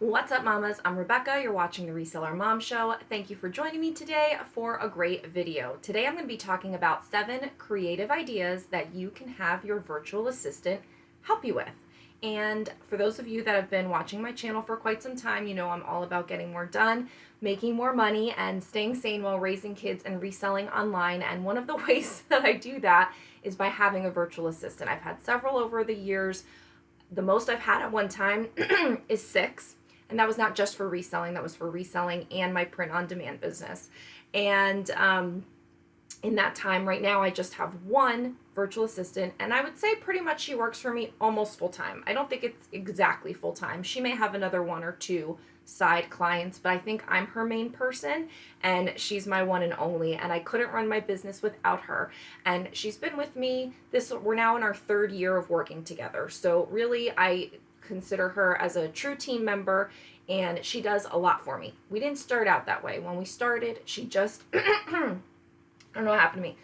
What's up, mamas? I'm Rebecca. You're watching the Reseller Mom Show. Thank you for joining me today for a great video. Today I'm going to be talking about 7 creative ideas that you can have your virtual assistant help you with. And for those of you that have been watching my channel for quite some time, you know I'm all about getting more done, making more money, and staying sane while raising kids and reselling online. And one of the ways that I do that is by having a virtual assistant. I've had several over the years. The most I've had at one time is 6. And that was not just for reselling, that was for reselling and my print on demand business. And in that time right now, I just have one virtual assistant, and I would say pretty much she works for me almost full time. I don't think it's exactly full time. She may have another 1 or 2 side clients, but I think I'm her main person and she's my one and only, and I couldn't run my business without her. And she's been with me, we're now in our 3rd year of working together. So really I consider her as a true team member, and she does a lot for me. We didn't start out that way. When we started, she just I don't know what happened to me.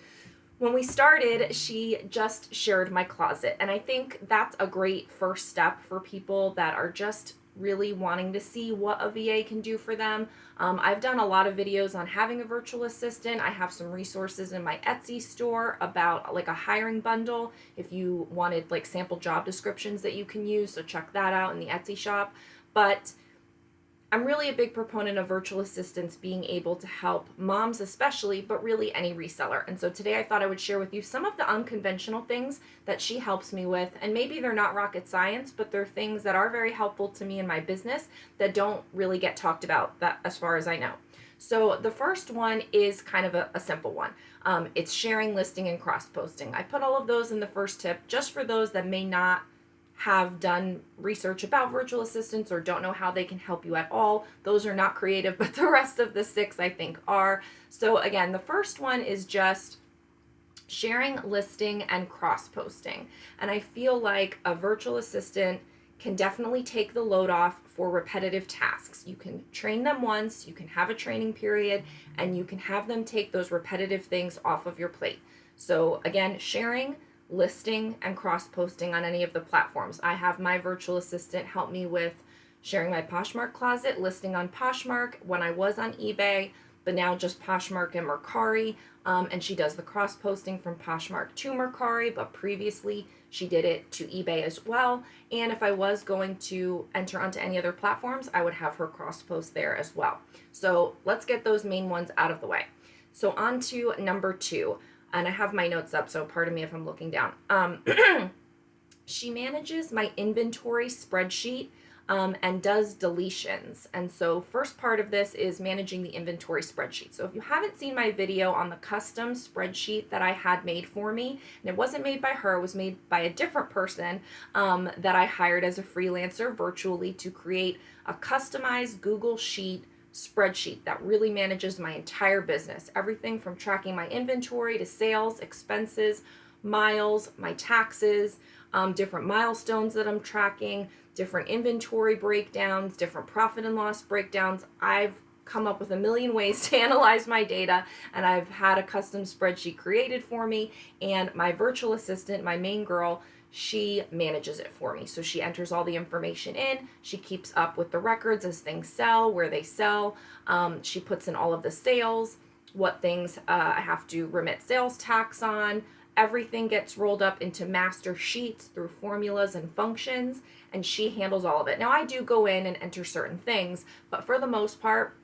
When we started, she just shared my closet, and I think that's a great first step for people that are just really wanting to see what a VA can do for them. I've done a lot of videos on having a virtual assistant. I have some resources in my Etsy store about like a hiring bundle if you wanted like sample job descriptions that you can use, so check that out in the Etsy shop. But I'm really a big proponent of virtual assistants being able to help moms especially, but really any reseller. And so today I thought I would share with you some of the unconventional things that she helps me with. And maybe they're not rocket science, but they're things that are very helpful to me in my business that don't really get talked about, that as far as I know. So the first one is kind of a simple one. It's sharing, listing, and cross-posting. I put all of those in the first tip just for those that may not have done research about virtual assistants or don't know how they can help you at all. Those are not creative, but the rest of the 6 I think are. So again, the first one is just sharing, listing, and cross-posting. And I feel like a virtual assistant can definitely take the load off for repetitive tasks. You can train them once, you can have a training period, and you can have them take those repetitive things off of your plate. So again, sharing, listing, and cross-posting on any of the platforms. I have my virtual assistant help me with sharing my Poshmark closet, listing on Poshmark when I was on eBay, but now just Poshmark and Mercari. And she does the cross-posting from Poshmark to Mercari, but previously she did it to eBay as well. And if I was going to enter onto any other platforms, I would have her cross-post there as well. So let's get those main ones out of the way. So on to number 2. And I have my notes up, so pardon me if I'm looking down. She manages my inventory spreadsheet and does deletions. And so first part of this is managing the inventory spreadsheet. So if you haven't seen my video on the custom spreadsheet that I had made for me, and it wasn't made by her, it was made by a different person that I hired as a freelancer virtually to create a customized Google Sheet spreadsheet that really manages my entire business. Everything from tracking my inventory to sales, expenses, miles, my taxes, different milestones that I'm tracking, different inventory breakdowns, different profit and loss breakdowns. I've come up with a million ways to analyze my data, and I've had a custom spreadsheet created for me, and my virtual assistant, my main girl, she manages it for me. So she enters all the information in, she keeps up with the records as things sell, where they sell, she puts in all of the sales, what things I have to remit sales tax on. Everything gets rolled up into master sheets through formulas and functions, and she handles all of it. Now I do go in and enter certain things, but for the most part,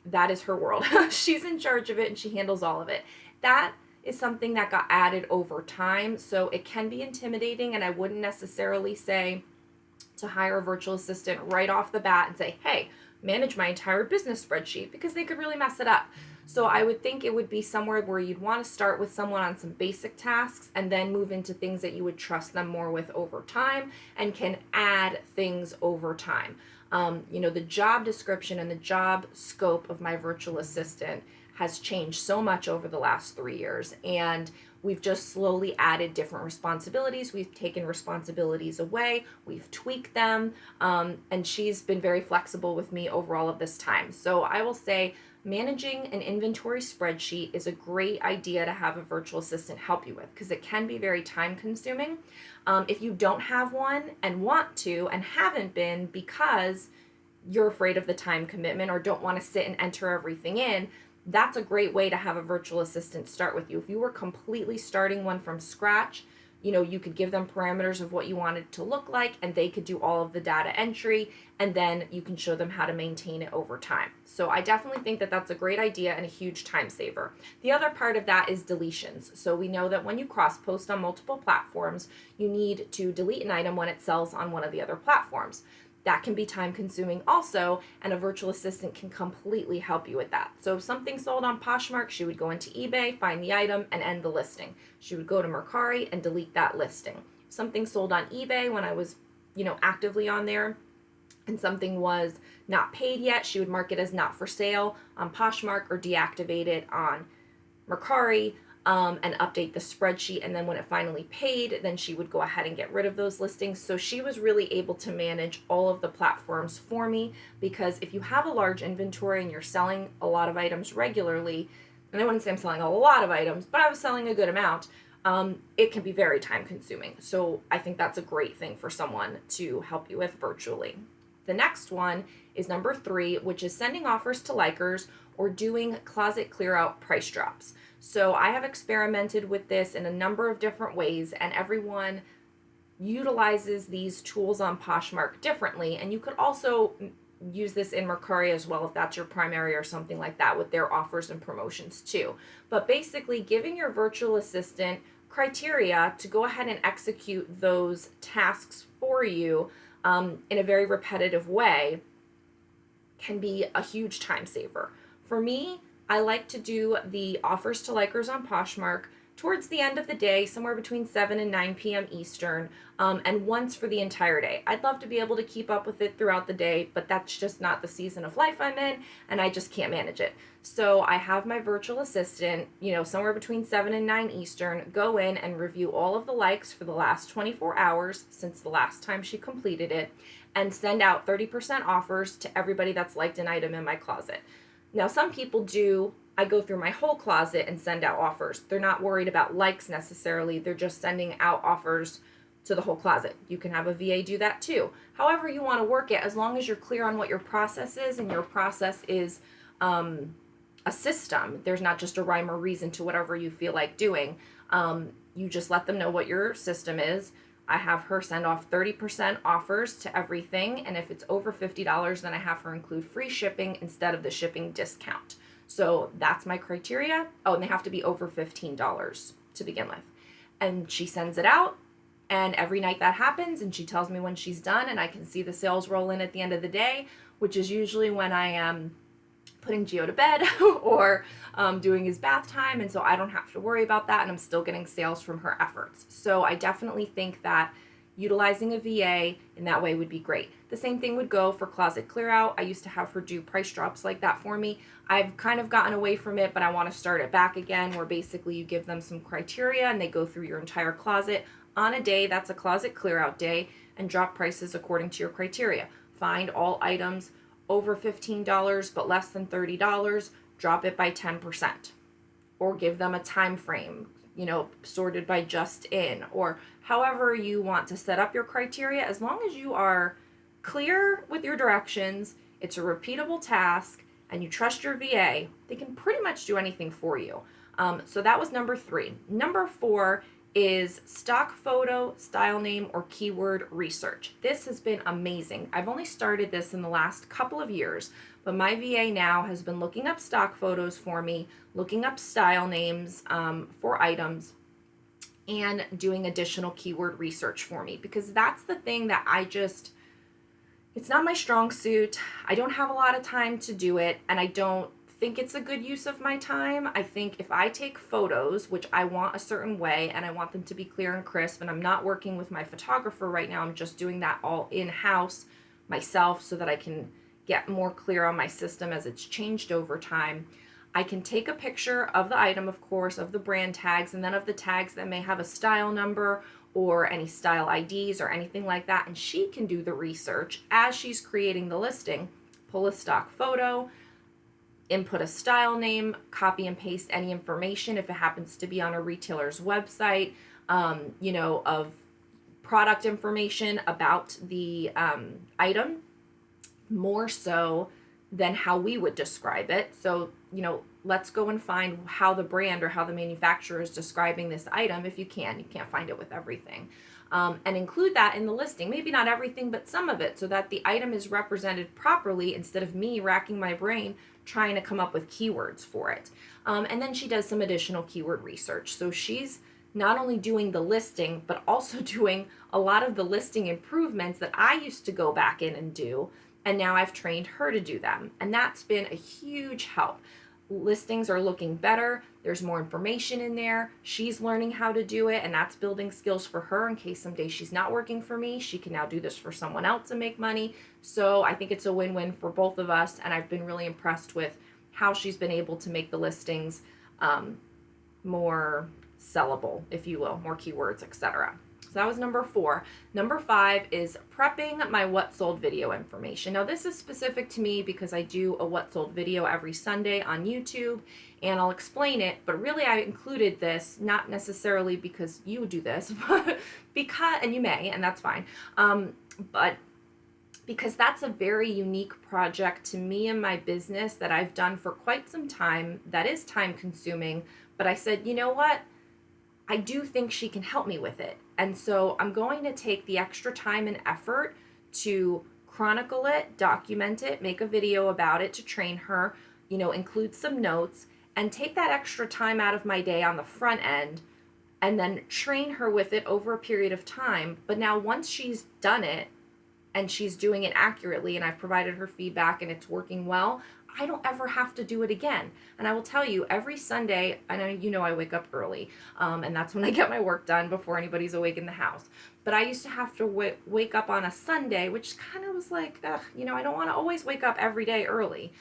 that is her world. She's in charge of it and she handles all of it. That is something that got added over time, so it can be intimidating, and I wouldn't necessarily say to hire a virtual assistant right off the bat and say, hey, manage my entire business spreadsheet, because they could really mess it up. So I would think it would be somewhere where you'd want to start with someone on some basic tasks and then move into things that you would trust them more with over time and can add things over time. The job description and the job scope of my virtual assistant has changed so much over the last 3 years, and we've just slowly added different responsibilities. We've taken responsibilities away, we've tweaked them, and she's been very flexible with me over all of this time. So I will say managing an inventory spreadsheet is a great idea to have a virtual assistant help you with, because it can be very time consuming. If you don't have one and want to and haven't been because you're afraid of the time commitment or don't want to sit and enter everything in, that's a great way to have a virtual assistant start with you. If you were completely starting one from scratch, you could give them parameters of what you wanted it to look like, and they could do all of the data entry, and then you can show them how to maintain it over time. So I definitely think that that's a great idea and a huge time saver. The other part of that is deletions. So we know that when you cross post on multiple platforms, you need to delete an item when it sells on one of the other platforms. That can be time consuming also, and a virtual assistant can completely help you with that. So if something sold on Poshmark, she would go into eBay, find the item, and end the listing. She would go to Mercari and delete that listing. If something sold on eBay when I was, actively on there, and something was not paid yet, she would mark it as not for sale on Poshmark or deactivate it on Mercari. And update the spreadsheet, and then when it finally paid, then she would go ahead and get rid of those listings. So she was really able to manage all of the platforms for me, because if you have a large inventory and you're selling a lot of items regularly, and I wouldn't say I'm selling a lot of items, but I was selling a good amount, it can be very time consuming. So I think that's a great thing for someone to help you with virtually. The next one is number 3, which is sending offers to likers or doing closet clear out price drops. So I have experimented with this in a number of different ways, and everyone utilizes these tools on Poshmark differently. And you could also use this in Mercari as well if that's your primary or something like that, with their offers and promotions too. But basically giving your virtual assistant criteria to go ahead and execute those tasks for you in a very repetitive way can be a huge time saver. For me, I like to do the offers to likers on Poshmark towards the end of the day, somewhere between 7 and 9 p.m. Eastern, and once for the entire day. I'd love to be able to keep up with it throughout the day, but that's just not the season of life I'm in, and I just can't manage it. So I have my virtual assistant, somewhere between 7 and 9 Eastern, go in and review all of the likes for the last 24 hours since the last time she completed it, and send out 30% offers to everybody that's liked an item in my closet. Now, some people I go through my whole closet and send out offers. They're not worried about likes necessarily. They're just sending out offers to the whole closet. You can have a VA do that too. However you want to work it, as long as you're clear on what your process is, and your process is a system. There's not just a rhyme or reason to whatever you feel like doing. You just let them know what your system is. I have her send off 30% offers to everything, and if it's over $50, then I have her include free shipping instead of the shipping discount. So that's my criteria. Oh, and they have to be over $15 to begin with. And she sends it out, and every night that happens, and she tells me when she's done, and I can see the sales roll in at the end of the day, which is usually when I am putting Gio to bed or doing his bath time, and so I don't have to worry about that, and I'm still getting sales from her efforts. So I definitely think that utilizing a VA in that way would be great. The same thing would go for closet clear out. I used to have her do price drops like that for me. I've kind of gotten away from it, but I want to start it back again, where basically you give them some criteria and they go through your entire closet on a day that's a closet clear out day, and drop prices according to your criteria. Find all items over $15 but less than $30, drop it by 10%, or give them a time frame, sorted by just in, or however you want to set up your criteria. As long as you are clear with your directions, it's a repeatable task, and you trust your VA, they can pretty much do anything for you. So that was number 3. Number 4 is stock photo, style name, or keyword research. This has been amazing. I've only started this in the last couple of years, but my VA now has been looking up stock photos for me, looking up style names for items, and doing additional keyword research for me, because that's the thing that it's not my strong suit. I don't have a lot of time to do it, and I don't think it's a good use of my time. I think if I take photos, which I want a certain way, and I want them to be clear and crisp, and I'm not working with my photographer right now, I'm just doing that all in-house myself so that I can get more clear on my system as it's changed over time. I can take a picture of the item, of course, of the brand tags, and then of the tags that may have a style number or any style IDs or anything like that, and she can do the research as she's creating the listing, pull a stock photo, input a style name, copy and paste any information if it happens to be on a retailer's website, of product information about the item, more so than how we would describe it. So, let's go and find how the brand or how the manufacturer is describing this item if you can. You can't find it with everything. And include that in the listing. Maybe not everything, but some of it, so that the item is represented properly instead of me racking my brain trying to come up with keywords for it. And then she does some additional keyword research. So she's not only doing the listing, but also doing a lot of the listing improvements that I used to go back in and do. And now I've trained her to do them. And that's been a huge help. Listings are looking better. There's more information in there. She's learning how to do it, and that's building skills for her in case someday she's not working for me. She can now do this for someone else and make money. So I think it's a win-win for both of us, and I've been really impressed with how she's been able to make the listings more sellable, if you will, more keywords, etc. So that was number 4. Number 5 is prepping my what sold video information. Now this is specific to me because I do a what sold video every Sunday on YouTube, and I'll explain it, but really I included this not necessarily because you do this, but because, and you may, and that's fine, but because that's a very unique project to me and my business that I've done for quite some time. That is time consuming, but I said, you know what? I do think she can help me with it. And so I'm going to take the extra time and effort to chronicle it, document it, make a video about it to train her, include some notes, and take that extra time out of my day on the front end and then train her with it over a period of time. But now once she's done it and she's doing it accurately and I've provided her feedback and it's working well, I don't ever have to do it again. And I will tell you, every Sunday, I know I wake up early, and that's when I get my work done before anybody's awake in the house. But I used to have to wake up on a Sunday, which kind of was like, I don't want to always wake up every day early.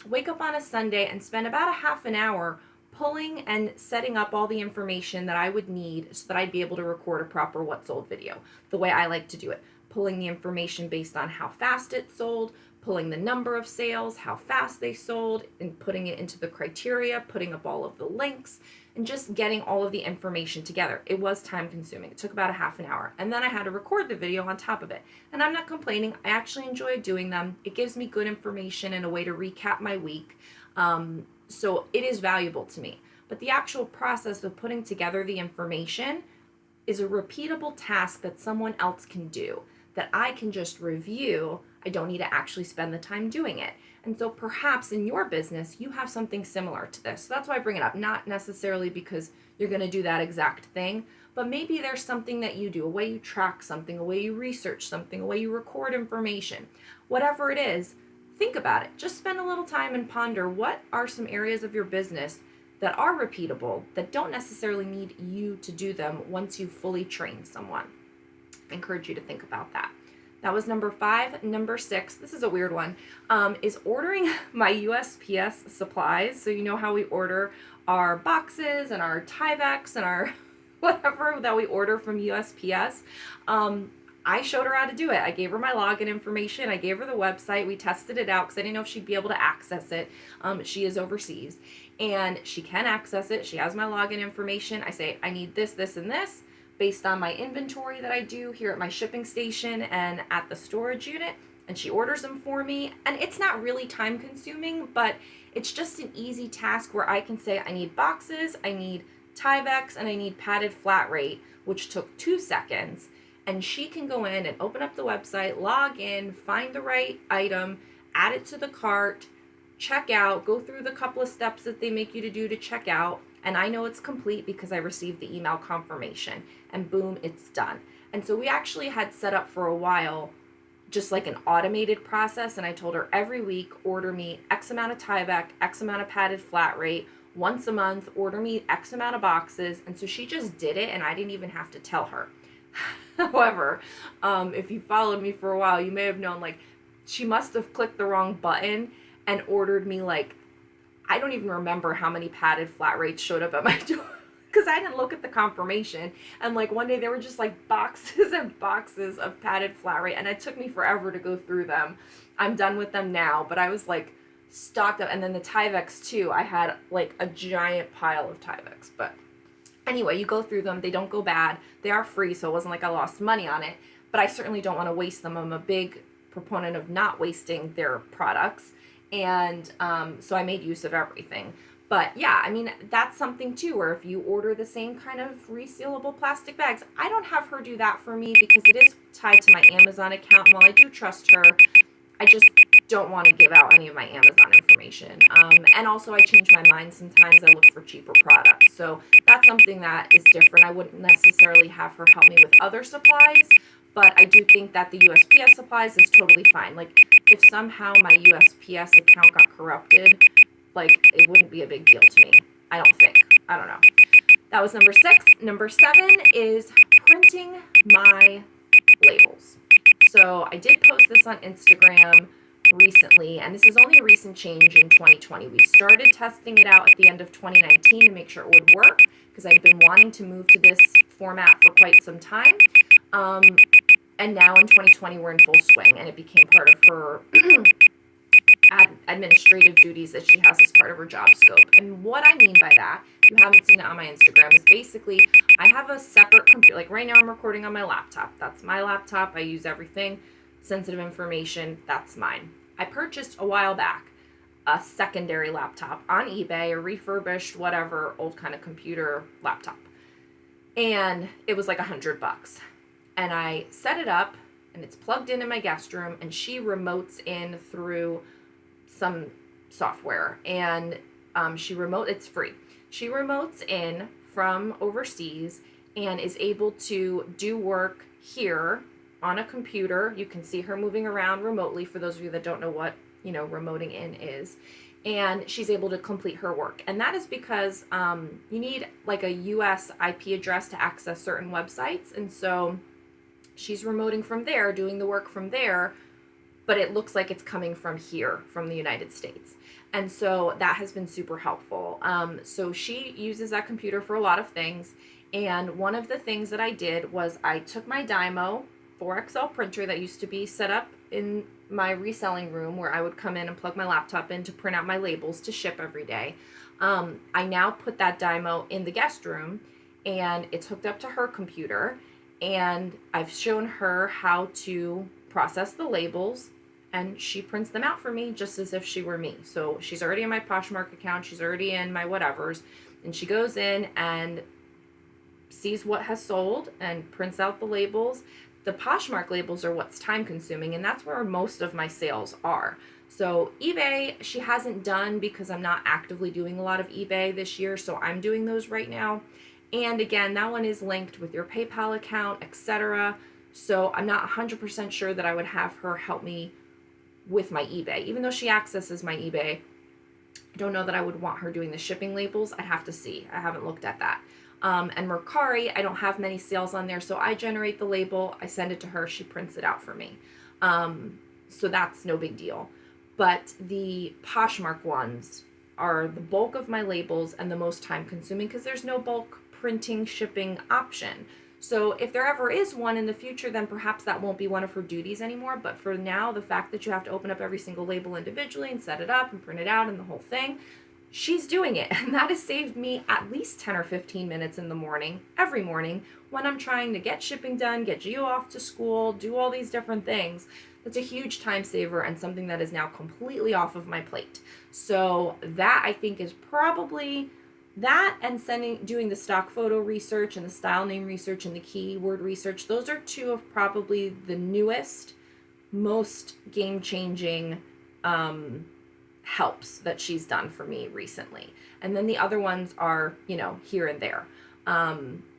Wake up on a Sunday and spend about a half an hour pulling and setting up all the information that I would need so that I'd be able to record a proper what sold video, the way I like to do it. Pulling the information based on how fast it sold, pulling the number of sales, how fast they sold, and putting it into the criteria, putting up all of the links, and just getting all of the information together. It was time consuming. It took about a half an hour. And then I had to record the video on top of it. And I'm not complaining. I actually enjoy doing them. It gives me good information and a way to recap my week. So it is valuable to me. But the actual process of putting together the information is a repeatable task that someone else can do, that I can just review. I don't need to actually spend the time doing it. And so perhaps in your business, you have something similar to this. So that's why I bring it up, not necessarily because you're going to do that exact thing, but maybe there's something that you do, a way you track something, a way you research something, a way you record information. Whatever it is, think about it. Just spend a little time and ponder what are some areas of your business that are repeatable, that don't necessarily need you to do them once you've fully trained someone. I encourage you to think about that. That was number 5. Number 6, this is a weird one, is ordering my USPS supplies. So you know how we order our boxes and our Tyveks and our whatever that we order from USPS. I showed her how to do it. I gave her my login information. I gave her the website. We tested it out because I didn't know if she'd be able to access it. She is overseas and she can access it. She has my login information. I say, I need this, this, and this, based on my inventory that I do here at my shipping station and at the storage unit, and she orders them for me. And it's not really time consuming, but it's just an easy task where I can say I need boxes, I need Tyveks, and I need padded flat rate, which took 2 seconds. And she can go in and open up the website, log in, find the right item, add it to the cart, check out, go through the couple of steps that they make you to do to check out. And I know it's complete because I received the email confirmation, and boom, it's done. And so we actually had set up for a while just like an automated process, and I told her every week, order me X amount of Tyvek, X amount of padded flat rate, once a month, order me X amount of boxes. And so she just did it, and I didn't even have to tell her. However, if you followed me for a while, you may have known, like, she must have clicked the wrong button and ordered me, like, I don't even remember how many padded flat rates showed up at my door because I didn't look at the confirmation. And like one day there were just like boxes and boxes of padded flat rate, and it took me forever to go through them. I'm done with them now, but I was like stocked up. And then the Tyveks too, I had like a giant pile of Tyveks. But anyway, you go through them, they don't go bad. They are free, so it wasn't like I lost money on it, but I certainly don't want to waste them. I'm a big proponent of not wasting their products. And so I made use of everything. But yeah, I mean, that's something too, where if you order the same kind of resealable plastic bags, I don't have her do that for me because it is tied to my Amazon account. And while I do trust her, I just don't want to give out any of my Amazon information. And also, I change my mind sometimes. I look for cheaper products. So that's something that is different. I wouldn't necessarily have her help me with other supplies, but I do think that the USPS supplies is totally fine. Like, if somehow my USPS account got corrupted, like, it wouldn't be a big deal to me. I don't think. I don't know. That was number 6. Number 7 is printing my labels. So I did post this on Instagram recently, and this is only a recent change in 2020. We started testing it out at the end of 2019 to make sure it would work because I'd been wanting to move to this format for quite some time. And now in 2020, we're in full swing, and it became part of her administrative duties that she has as part of her job scope. And what I mean by that, if you haven't seen it on my Instagram, is basically I have a separate computer. Like right now I'm recording on my laptop. That's my laptop. I use everything. Sensitive information, that's mine. I purchased a while back a secondary laptop on eBay, a refurbished, whatever, old kind of computer laptop. And it was like $100. And I set it up, and it's plugged in my guest room, and she remotes in through some software, and it's free. She remotes in from overseas and is able to do work here on a computer. You can see her moving around remotely, for those of you that don't know what, remoting in is. And she's able to complete her work. And that is because you need like a US IP address to access certain websites. And so she's remoting from there, doing the work from there, but it looks like it's coming from here, from the United States. And so that has been super helpful. So she uses that computer for a lot of things. And one of the things that I did was I took my Dymo 4XL printer that used to be set up in my reselling room, where I would come in and plug my laptop in to print out my labels to ship every day. I now put that Dymo in the guest room, and it's hooked up to her computer. And I've shown her how to process the labels, and she prints them out for me just as if she were me. So she's already in my Poshmark account, she's already in my whatevers, and she goes in and sees what has sold and prints out the labels. The Poshmark labels are what's time consuming, and that's where most of my sales are. So eBay, she hasn't done because I'm not actively doing a lot of eBay this year, so I'm doing those right now. And again, that one is linked with your PayPal account, etc. So I'm not 100% sure that I would have her help me with my eBay. Even though she accesses my eBay, I don't know that I would want her doing the shipping labels. I'd have to see. I haven't looked at that. And Mercari, I don't have many sales on there, so I generate the label, I send it to her, she prints it out for me. So that's no big deal. But the Poshmark ones are the bulk of my labels and the most time consuming because there's no bulk printing shipping option. So if there ever is one in the future, then perhaps that won't be one of her duties anymore. But for now, the fact that you have to open up every single label individually and set it up and print it out and the whole thing, she's doing it. And that has saved me at least 10 or 15 minutes in the morning, every morning, when I'm trying to get shipping done, get Gio off to school, do all these different things. That's a huge time saver and something that is now completely off of my plate. So that, I think, is probably that, and doing the stock photo research and the style name research and the keyword research. Those are two of probably the newest, most game-changing helps that she's done for me recently. And then the other ones are, here and there.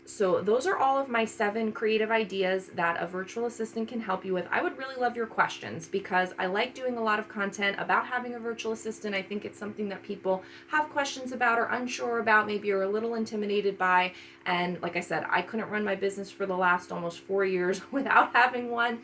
So those are all of my 7 creative ideas that a virtual assistant can help you with. I would really love your questions because I like doing a lot of content about having a virtual assistant. I think it's something that people have questions about or unsure about, maybe you're a little intimidated by. And like I said, I couldn't run my business for the last almost 4 years without having one.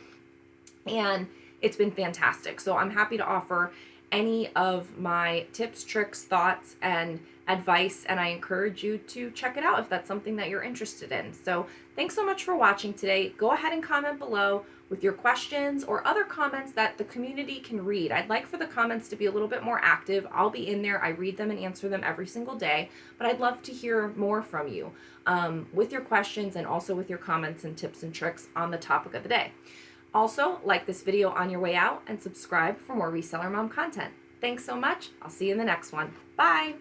And it's been fantastic. So I'm happy to offer any of my tips, tricks, thoughts, and advice, and I encourage you to check it out if that's something that you're interested in. So thanks so much for watching today. Go ahead and comment below with your questions or other comments that the community can read. I'd like for the comments to be a little bit more active. I'll be in there. I read them and answer them every single day, but I'd love to hear more from you with your questions and also with your comments and tips and tricks on the topic of the day. Also, like this video on your way out and subscribe for more Reseller Mom content. Thanks so much. I'll see you in the next one. Bye.